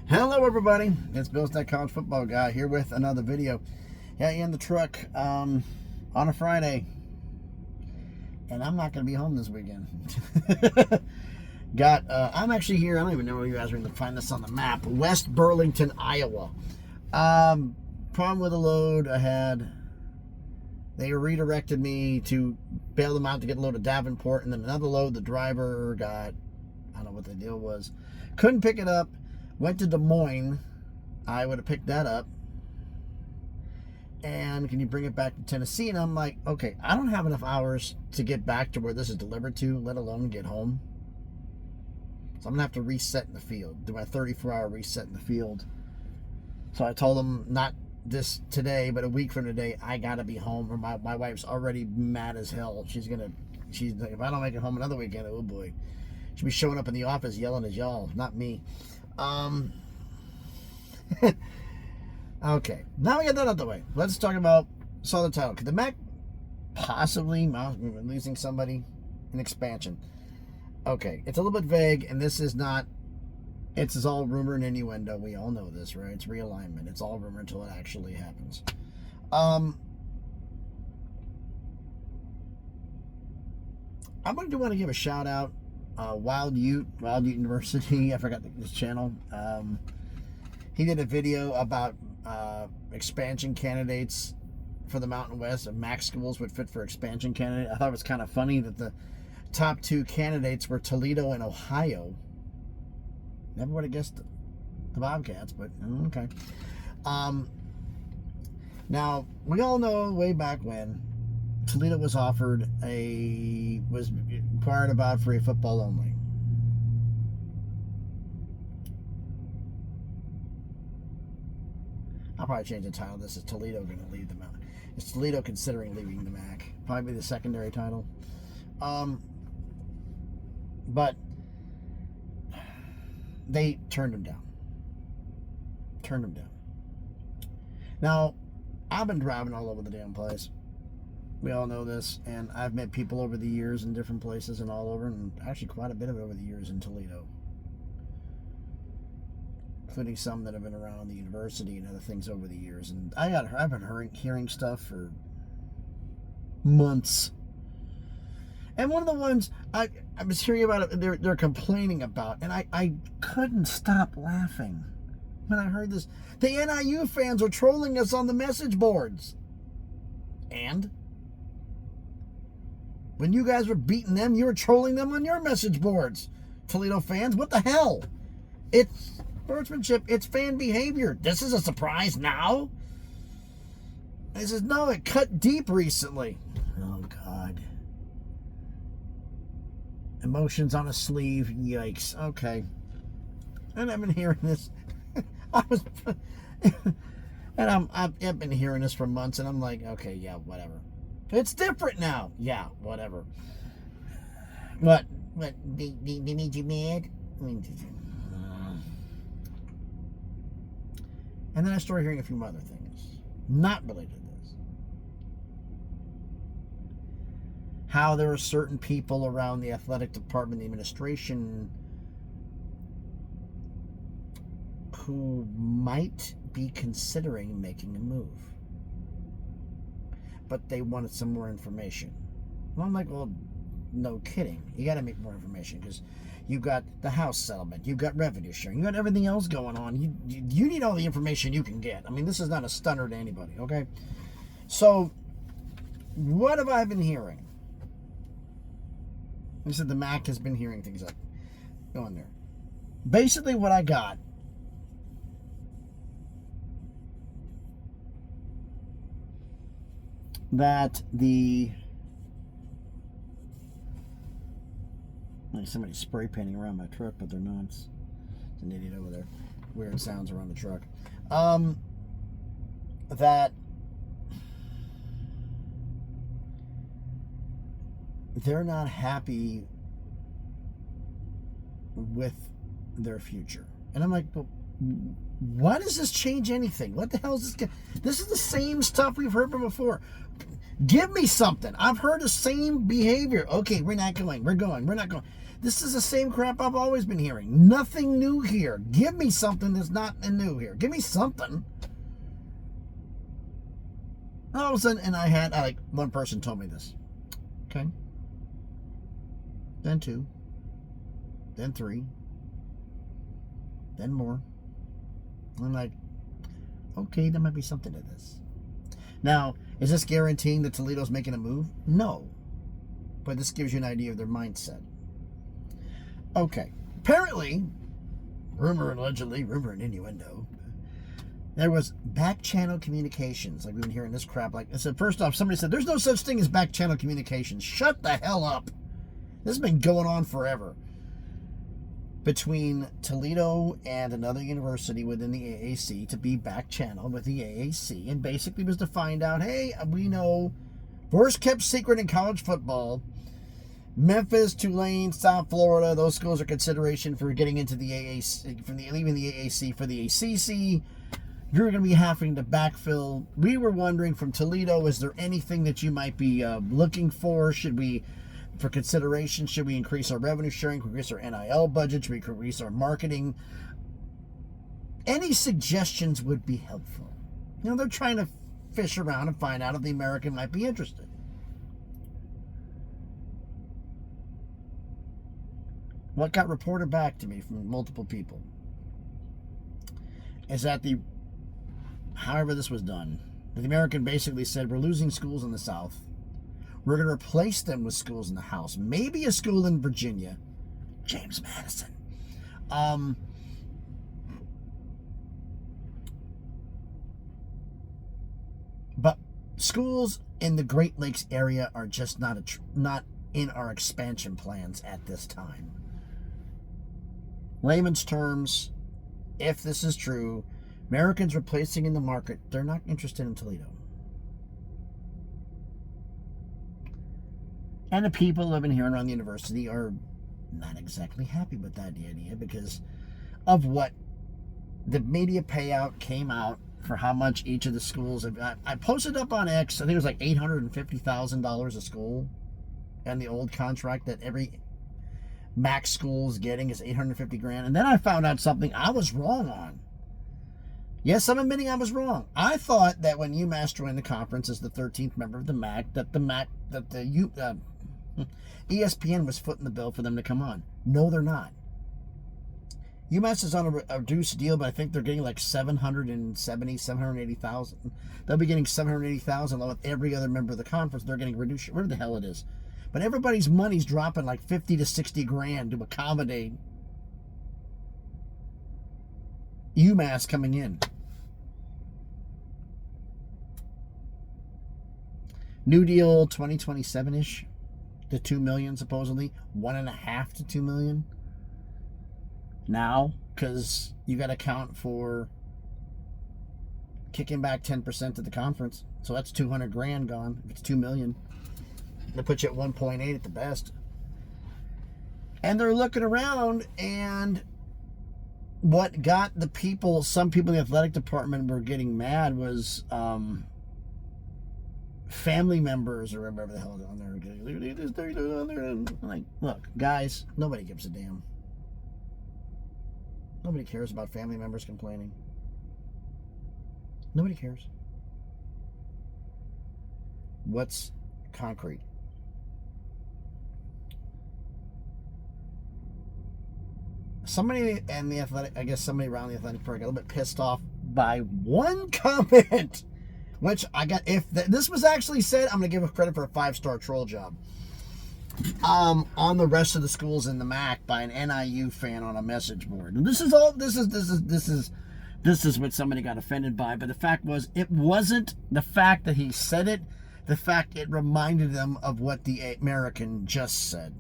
Hello everybody, it's Bill's That College Football Guy here with another video. Yeah, in the truck on a Friday, and I'm not going to be home this weekend. I'm actually here, I don't even know where you guys are going to find this on the map, West Burlington, Iowa. Problem with the load I had, they redirected me to bail them out to get a load of Davenport, and then another load the driver got, I don't know what the deal was, couldn't pick it up. Went to Des Moines. I would have picked that up. And can you bring it back to Tennessee? And I'm like, okay, I don't have enough hours to get back to where this is delivered to, let alone get home. So I'm going to have to reset in the field. Do my 34-hour reset in the field. So I told them, not this today, but a week from today, I got to be home. Or my wife's already mad as hell. She's like, if I don't make it home another weekend, oh boy. She'll be showing up in the office yelling at y'all, not me. Okay, now we got that out of the way. Let's talk about, saw the title. Could the MAC possibly releasing somebody an expansion? Okay, it's a little bit vague, and this is not, it's all rumor and innuendo. We all know this, right? It's realignment. It's all rumor until it actually happens. I do want to give a shout out. Wild Ute University, I forgot this channel. He did a video about expansion candidates for the Mountain West, and MAC schools would fit for expansion candidate. I thought it was kind of funny that the top two candidates were Toledo and Ohio. Never would have guessed the Bobcats, but okay. Now, we all know way back when Toledo was inquired about free football only. I'll probably change the title. This is Toledo going to leave the MAC. Is Toledo considering leaving the MAC? Probably the secondary title. But they turned him down. Now, I've been driving all over the damn place. We all know this, and I've met people over the years in different places and all over, and actually quite a bit of it over the years in Toledo, including some that have been around the university and other things over the years. And I've been hearing stuff for months. And one of the ones I was hearing about it, they're complaining about, and I couldn't stop laughing when I heard this. The NIU fans are trolling us on the message boards, and when you guys were beating them, you were trolling them on your message boards. Toledo fans, what the hell? It's sportsmanship. It's fan behavior. This is a surprise now? He says, no, it cut deep recently. Oh, God. Emotions on a sleeve. Yikes. Okay. And I've been hearing this. I've been hearing this for months, and I'm like, okay, yeah, whatever. It's different now. Yeah, whatever. What? They made you mad? And then I started hearing a few other things, not related to this. How there are certain people around the athletic department, the administration, who might be considering making a move. But they wanted some more information. Well, I'm like, well, no kidding. You got to make more information because you've got the house settlement, you've got revenue sharing, you got everything else going on. You need all the information you can get. I mean, this is not a stunner to anybody, okay? So, what have I been hearing? He said the MAC has been hearing things up. Go on there. Basically, what I got, that somebody's spray painting around my truck, but they're not. It's an idiot over there. Weird sounds around the truck. That they're not happy with their future. And I'm like, but why does this change anything? What the hell is this? This is the same stuff we've heard from before. Give me something. I've heard the same behavior. Okay, we're not going. We're going. We're not going. This is the same crap I've always been hearing. Nothing new here. Give me something that's not new here. Give me something. And all of a sudden, and I had, like, one person told me this. Okay. Then 2. Then 3. Then more. I'm like, okay, there might be something to this. Now, is this guaranteeing that Toledo's making a move? No. But this gives you an idea of their mindset. Okay. Apparently, rumor and innuendo, there was back channel communications. Like we've been hearing this crap. Like I said, first off, somebody said, there's no such thing as back channel communications. Shut the hell up. This has been going on forever. Between Toledo and another university within the AAC to be back channel with the AAC, and basically was to find out, hey, we know worst kept secret in college football, Memphis, Tulane, South Florida, those schools are consideration for getting into the AAC, leaving the AAC for the ACC. You're going to be having to backfill. We were wondering from Toledo, is there anything that you might be looking for? For consideration, should we increase our revenue sharing, increase our NIL budget, should we increase our marketing? Any suggestions would be helpful. You know, they're trying to fish around and find out if the American might be interested. What got reported back to me from multiple people is that however this was done, the American basically said, we're losing schools in the South. We're going to replace them with schools in the House. Maybe a school in Virginia. James Madison. But schools in the Great Lakes area are just not in our expansion plans at this time. Layman's terms, if this is true, Americans replacing in the market, they're not interested in Toledo. And the people living here around the university are not exactly happy with that idea because of what the media payout came out for how much each of the schools have. I posted up on X, I think it was like $850,000 a school, and the old contract that every max school is getting is $850,000. And then I found out something I was wrong on. Yes, I'm admitting I was wrong. I thought that when UMass joined the conference as the 13th member of the MAC, ESPN was footing the bill for them to come on. No, they're not. UMass is on a reduced deal, but I think they're getting like $780,000. They'll be getting $780,000 along with every other member of the conference. They're getting reduced, whatever the hell it is. But everybody's money's dropping like 50 to 60 grand to accommodate UMass coming in. New deal 2027-ish to $2 million supposedly, $1.5 to $2 million. Now, because you got to count for kicking back 10% to the conference, so that's 200 grand gone. If it's $2 million, they put you at 1.8 at the best. And they're looking around, and what got some people in the athletic department were getting mad was family members or whatever the hell is on there. I'm like, look, guys, nobody gives a damn. Nobody cares about family members complaining. Nobody cares. What's concrete? Somebody in the athletic, I guess somebody around the athletic program got a little bit pissed off by one comment, which I got. If this was actually said, I'm going to give a credit for a 5-star troll job. On the rest of the schools in the MAC by an NIU fan on a message board. And this is what somebody got offended by. But the fact was, it wasn't the fact that he said it. The fact it reminded them of what the American just said.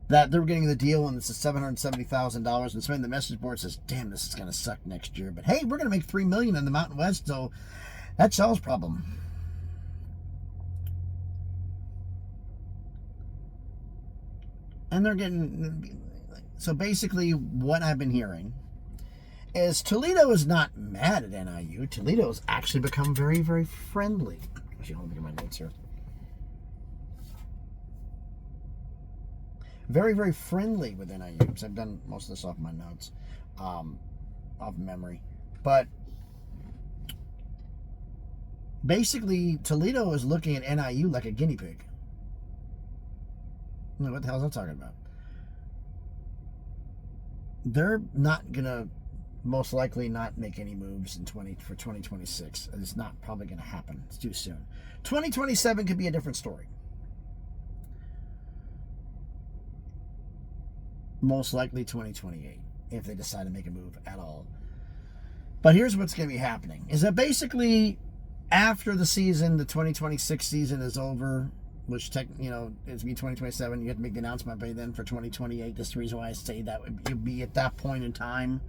That they were getting the deal and this is $770,000, and somebody in the message board says, damn, this is going to suck next year. But hey, we're going to make $3 million in the Mountain West, so that's y'all's problem. And they're getting, so basically what I've been hearing is Toledo is not mad at NIU. Toledo has actually become very, very friendly. Actually, let me get my notes here. Very, very friendly with NIU, because I've done most of this off my notes, off memory. But basically, Toledo is looking at NIU like a guinea pig. What the hell is that talking about? They're not gonna most likely not make any moves for 2026. It's not probably going to happen. It's too soon. 2027 could be a different story. Most likely 2028 if they decide to make a move at all. But here's what's going to be happening: is that basically after the season, the 2026 season is over, which it's be 2027. You have to make the announcement by then for 2028. That's the reason why I say that would be at that point in time.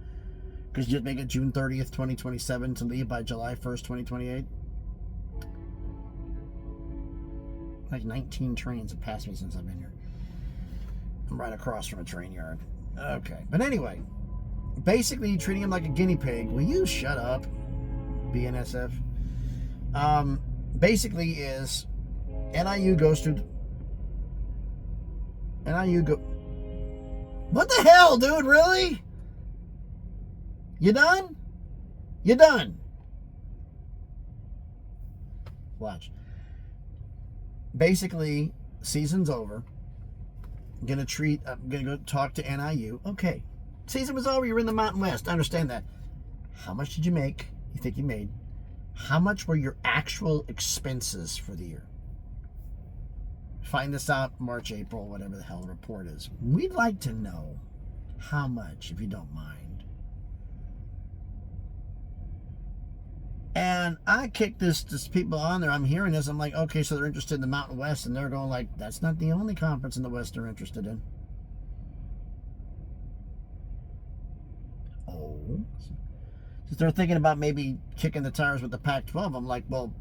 Because you'd make it June 30th, 2027 to leave by July 1st, 2028. Like 19 trains have passed me since I've been here. I'm right across from a train yard. Okay. But anyway, basically treating him like a guinea pig. Will you shut up, BNSF? Basically is NIU goes to... What the hell, dude? Really? You done? You done? Watch. Basically, season's over. I'm gonna go talk to NIU. Okay. Season was over, you're in the Mountain West. I understand that. How much did you make? You think you made? How much were your actual expenses for the year? Find this out March, April, whatever the hell the report is. We'd like to know how much, if you don't mind. And I kicked this people on there. I'm hearing this. I'm like, okay, so they're interested in the Mountain West, and they're going like, that's not the only conference in the West they're interested in. Oh, so they're thinking about maybe kicking the tires with the Pac-12. I'm like, well,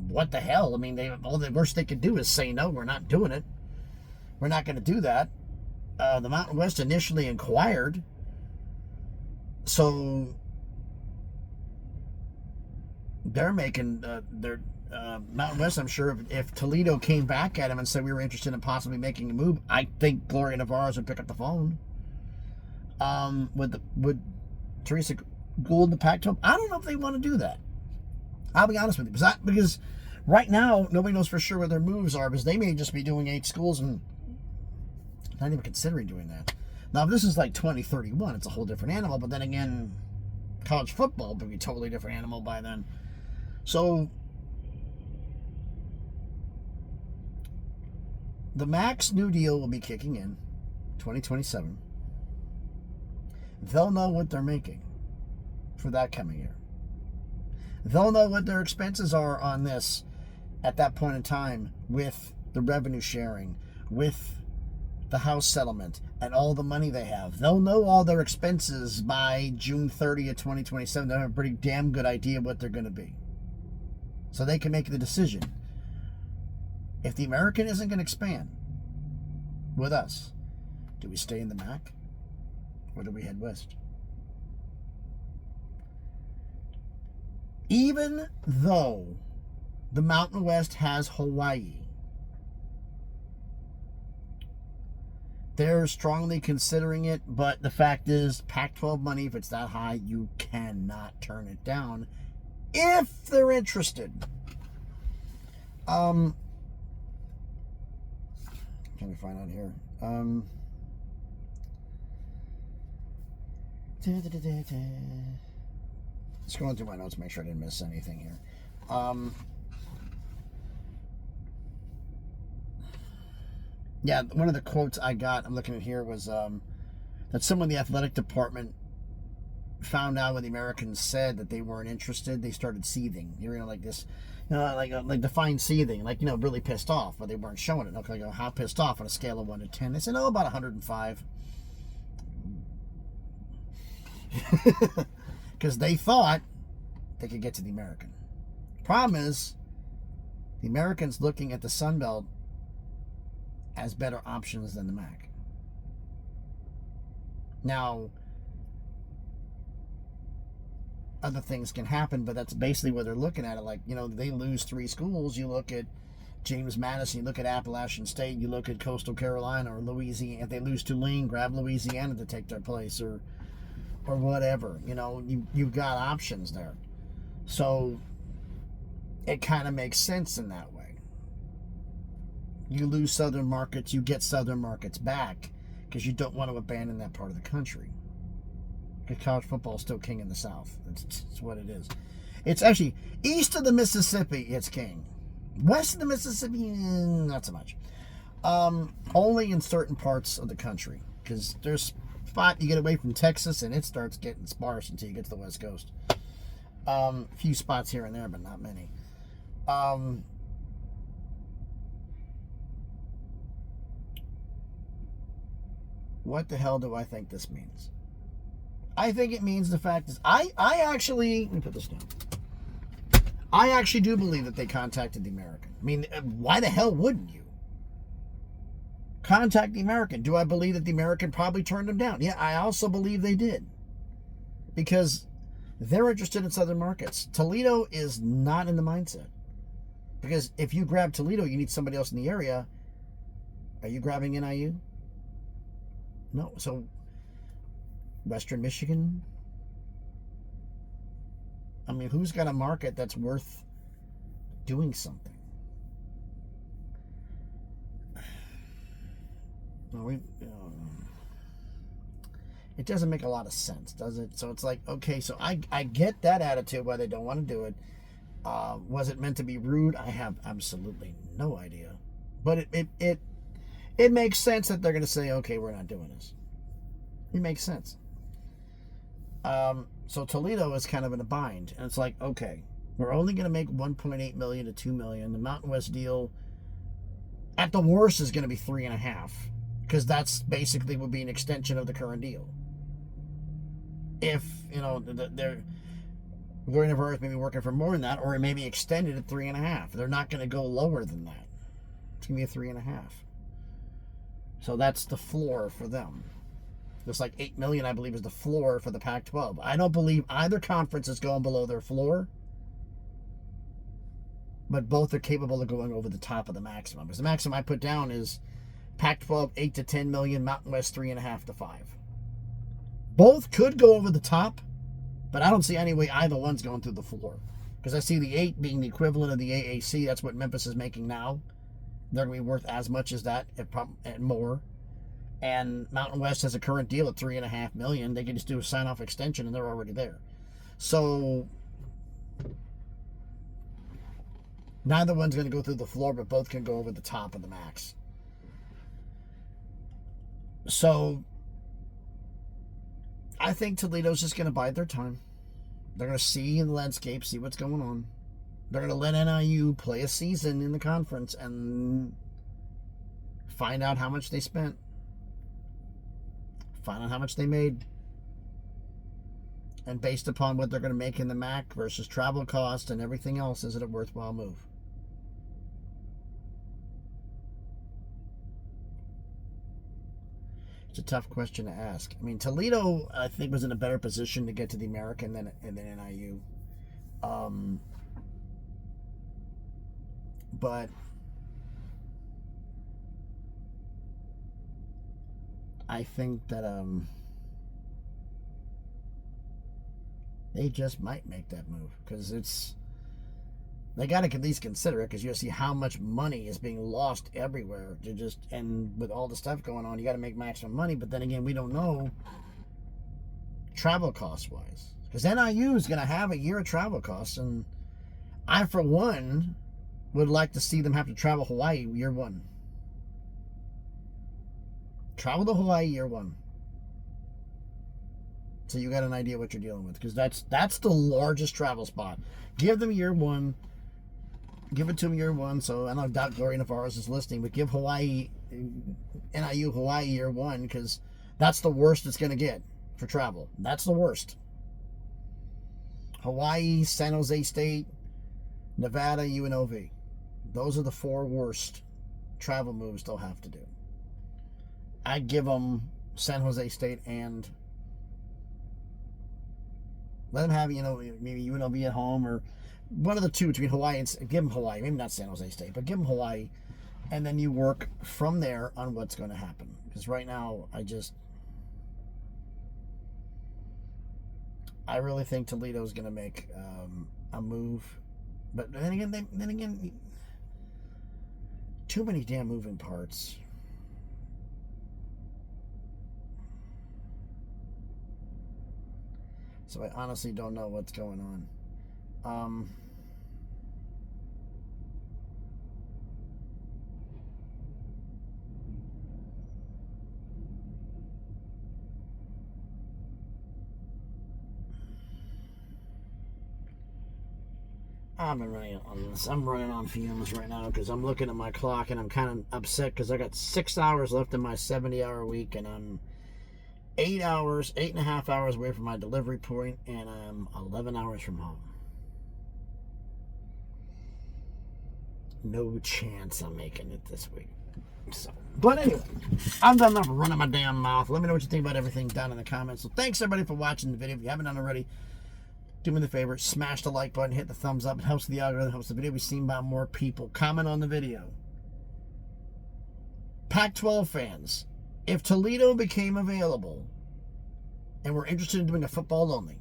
what the hell? I mean, all the worst they could do is say no. We're not doing it. We're not going to do that. The Mountain West initially inquired, so. They're making their Mountain West. I'm sure if Toledo came back at him and said we were interested in possibly making a move, I think Gloria Navarro would pick up the phone. Would Teresa Gould, the Pac-12? I don't know if they want to do that. I'll be honest with you, because right now nobody knows for sure what their moves are, because they may just be doing 8 schools and not even considering doing that. Now, if this is like 2031, it's a whole different animal. But then again, college football would be a totally different animal by then. So, the Max New Deal will be kicking in 2027. They'll know what they're making for that coming year. They'll know what their expenses are on this at that point in time, with the revenue sharing, with the house settlement, and all the money they have. They'll know all their expenses by June 30th, 2027. They'll have a pretty damn good idea of what they're going to be. So they can make the decision. If the American isn't going to expand with us, do we stay in the MAC or do we head west? Even though the Mountain West has Hawaii, they're strongly considering it, but the fact is, Pac-12 money, if it's that high, you cannot turn it down if they're interested. Trying to find out here. Scrolling through my notes, make sure I didn't miss anything here. Yeah, one of the quotes I got, I'm looking at here, was that someone in the athletic department found out when the Americans said that they weren't interested, they started seething. You're like this, like define seething, really pissed off, but they weren't showing it. Okay, I go, how pissed off on a scale of 1 to 10? They said, about 105. Because they thought they could get to the American. Problem is, the Americans looking at the Sun Belt as better options than the MAC. Now, other things can happen, but that's basically what they're looking at it. They lose 3 schools. You look at James Madison, you look at Appalachian State, you look at Coastal Carolina or Louisiana. If they lose Tulane, grab Louisiana to take their place, or whatever. You've got options there. So it kind of makes sense in that way. You lose southern markets, you get southern markets back, because you don't want to abandon that part of the country. Because college football is still king in the South. It's what it is. It's actually east of the Mississippi, it's king. West of the Mississippi, not so much. Only in certain parts of the country, because there's a spot you get away from Texas and it starts getting sparse until you get to the West Coast. A few spots here and there, but not many. What the hell do I think this means? I think it means the fact is, I actually, let me put this down. I actually do believe that they contacted the American. I mean, why the hell wouldn't you? Contact the American. Do I believe that the American probably turned them down? Yeah, I also believe they did. Because they're interested in southern markets. Toledo is not in the mindset. Because if you grab Toledo, you need somebody else in the area. Are you grabbing NIU? No. So, Western Michigan? I mean, who's got a market that's worth doing something? It doesn't make a lot of sense, does it? So it's like, okay, so I get that attitude why they don't want to do it. Was it meant to be rude? I have absolutely no idea. But it makes sense that they're going to say, okay, we're not doing this. It makes sense. So Toledo is kind of in a bind, and it's like, okay, we're only going to make $1.8 million to $2 million. The Mountain West deal, at the worst, is going to be $3.5 million, because that's basically would be an extension of the current deal. If they're Glory of Earth may be working for more than that, or it may be extended at $3.5 million. They're not going to go lower than that. It's going to be a $3.5 million. So that's the floor for them. Just like $8 million, I believe, is the floor for the Pac-12. I don't believe either conference is going below their floor, but both are capable of going over the top of the maximum. Because the maximum I put down is Pac-12 $8 to $10 million, Mountain West $3.5 to $5 million. Both could go over the top, but I don't see any way either one's going through the floor. Because I see the 8 being the equivalent of the AAC. That's what Memphis is making now. They're going to be worth as much as that and more. And Mountain West has a current deal at $3.5 million. They can just do a sign-off extension, and they're already there. So neither one's going to go through the floor, but both can go over the top of the max. So I think Toledo's just going to bide their time. They're going to see in the landscape, see what's going on. They're going to let NIU play a season in the conference and find out how much they spent. Find out how much they made. And based upon what they're going to make in the MAC versus travel cost and everything else, is it a worthwhile move? It's a tough question to ask. I mean, Toledo, I think, was in a better position to get to the American than NIU. But I think that they just might make that move, because they got to at least consider it, because you see how much money is being lost everywhere. And with all the stuff going on, you got to make maximum money. But then again, we don't know travel cost wise, because NIU is going to have a year of travel costs, and I, for one, would like to see them have to travel Hawaii year one. Travel to Hawaii year one. So you got an idea what you're dealing with, because that's the largest travel spot. Give them year one. Give it to them year one. So I don't doubt Gloria Navarro's is listening, but give NIU Hawaii year one, because that's the worst it's going to get for travel. That's the worst. Hawaii, San Jose State, Nevada, UNLV. Those are the 4 worst travel moves they'll have to do. I'd give them San Jose State, and let them have, maybe UNLV at home, or one of the two between Hawaii and give them Hawaii, maybe not San Jose State, but give them Hawaii, and then you work from there on what's going to happen. Because right now, I really think Toledo's going to make a move, but then again, too many damn moving parts. So I honestly don't know what's going on. I've been running on this. I'm running on fumes right now because I'm looking at my clock and I'm kind of upset because I got 6 hours left in my 70-hour week and I'm 8.5 hours away from my delivery point, and I'm 11 hours from home. No chance I'm making it this week. So, but anyway, I'm done enough running my damn mouth. Let me know what you think about everything down in the comments. So thanks everybody for watching the video. If you haven't done already, do me the favor, smash the like button, hit the thumbs up. It helps the algorithm, helps the video be seen by more people. Comment on the video. Pac-12 fans, if Toledo became available and we're interested in doing a football only,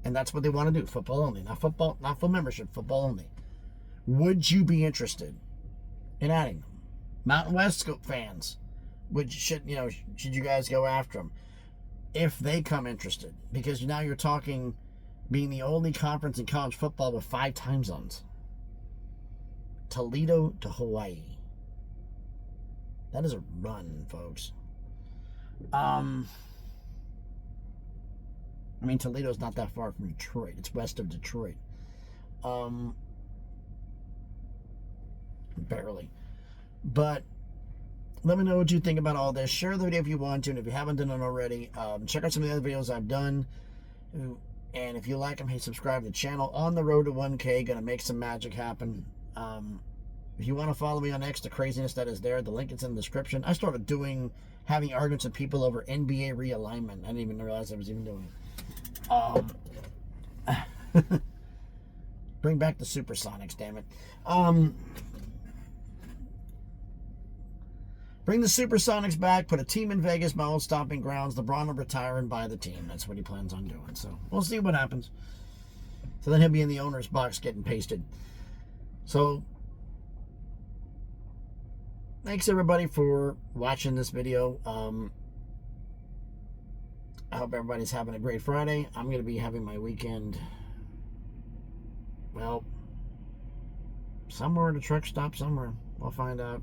and that's what they want to do, football only, not football, not full membership, football only, would you be interested in adding them? Mountain West fans, should you guys go after them if they come interested? Because now you're talking being the only conference in college football with 5 time zones. Toledo to Hawaii. That is a run, folks. I mean, Toledo's not that far from Detroit. It's west of Detroit. Barely. But let me know what you think about all this. Share the video if you want to, and if you haven't done it already, check out some of the other videos I've done. And if you like them, hey, subscribe to the channel. On the road to 1K, gonna make some magic happen. If you want to follow me on X, the craziness that is there, the link is in the description. I started having arguments with people over NBA realignment. I didn't even realize I was even doing it. Bring back the Supersonics, damn it. Bring the Supersonics back, put a team in Vegas, my old stomping grounds. LeBron will retire and buy the team. That's what he plans on doing. So we'll see what happens. So then he'll be in the owner's box getting pasted. So thanks everybody for watching this video. I hope everybody's having a great Friday. I'm going to be having my weekend, well, somewhere at a truck stop somewhere. We'll find out.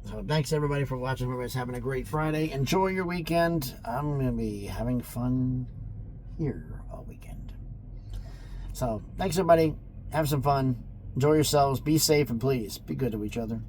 So thanks everybody for watching. Everybody's having a great Friday. Enjoy your weekend. I'm going to be having fun here all weekend. So thanks everybody. Have some fun. Enjoy yourselves. Be safe and please be good to each other.